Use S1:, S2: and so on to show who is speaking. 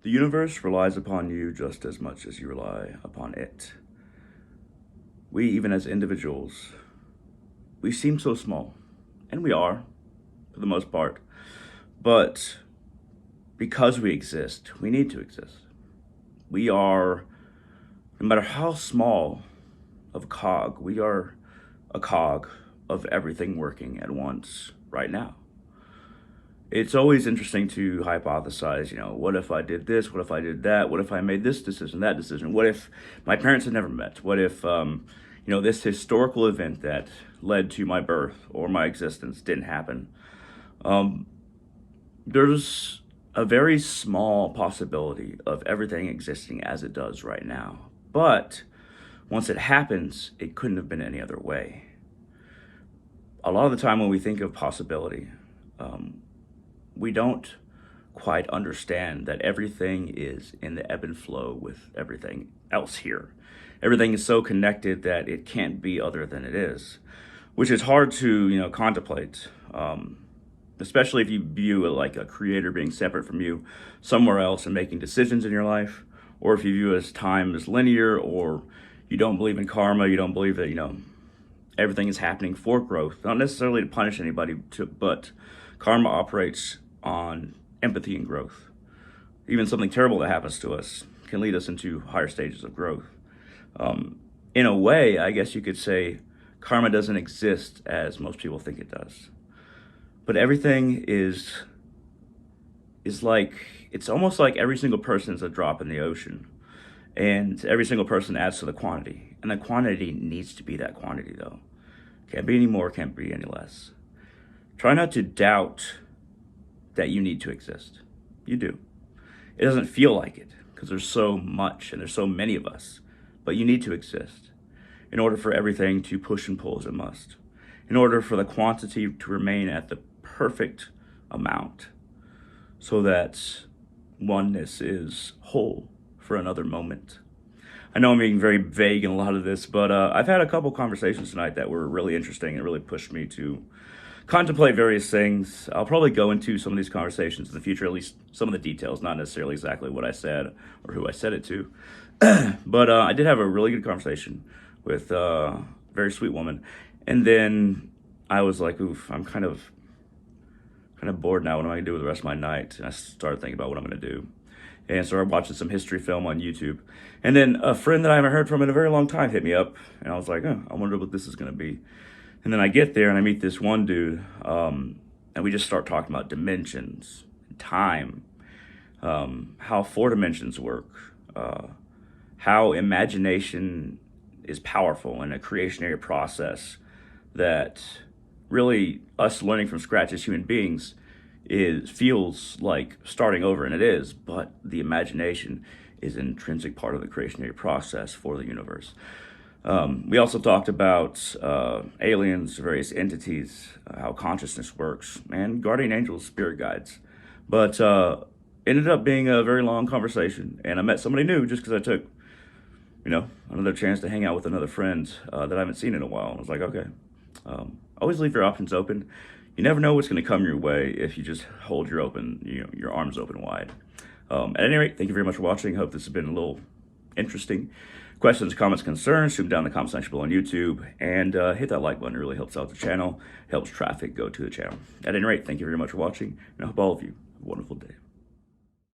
S1: The universe relies upon you just as much as you rely upon it. We, even as individuals, we seem so small, and we are, for the most part, but because we exist, we need to exist. We are, no matter how small of a cog, we are a cog of everything working at once right now. It's always interesting to hypothesize, what if I did this? What if I did that? What if I made this decision, that decision? What if my parents had never met? What if, this historical event that led to my birth or my existence didn't happen? There's a very small possibility of everything existing as it does right now. But once it happens, it couldn't have been any other way. A lot of the time when we think of possibility, we don't quite understand that everything is in the ebb and flow with everything else here. Everything is so connected that it can't be other than it is, which is hard to, contemplate, especially if you view it like a creator being separate from you somewhere else and making decisions in your life, or if you view as time as linear, or you don't believe in karma, you don't believe that, everything is happening for growth, not necessarily to punish anybody, but karma operates on empathy and growth. Even something terrible that happens to us can lead us into higher stages of growth. In a way, I guess you could say karma doesn't exist as most people think it does. But everything is like, it's almost like every single person is a drop in the ocean. And every single person adds to the quantity. And the quantity needs to be that quantity, though. Can't be any more, can't be any less. Try not to doubt that you need to exist. You do. It doesn't feel like it because there's so much and there's so many of us, but you need to exist in order for everything to push and pull as it must, in order for the quantity to remain at the perfect amount so that oneness is whole for another moment. I know I'm being very vague in a lot of this, but I've had a couple conversations tonight that were really interesting and really pushed me to contemplate various things. I'll probably go into some of these conversations in the future, at least some of the details, not necessarily exactly what I said or who I said it to. But I did have a really good conversation with a very sweet woman. And then I was like, oof, I'm kind of bored now. What am I gonna do with the rest of my night? And I started thinking about what I'm gonna do. And started watching some history film on YouTube. And then a friend that I haven't heard from in a very long time hit me up. And I was like, I wonder what this is gonna be. And then I get there and I meet this one dude, and we just start talking about dimensions, time, how 4 dimensions work, how imagination is powerful in a creationary process that really us learning from scratch as human beings feels like starting over, and it is, but the imagination is an intrinsic part of the creationary process for the universe. We also talked about aliens, various entities, how consciousness works, and guardian angels, spirit guides. But ended up being a very long conversation, and I met somebody new just because I took, another chance to hang out with another friend that I haven't seen in a while. I was like, okay, always leave your options open. You never know what's going to come your way if you just hold your arms open wide. At any rate, thank you very much for watching. Hope this has been a little interesting. Questions, comments, concerns, shoot them down in the comment section below on YouTube, and hit that like button. It really helps out the channel, helps traffic go to the channel. At any rate, thank you very much for watching, and I hope all of you have a wonderful day.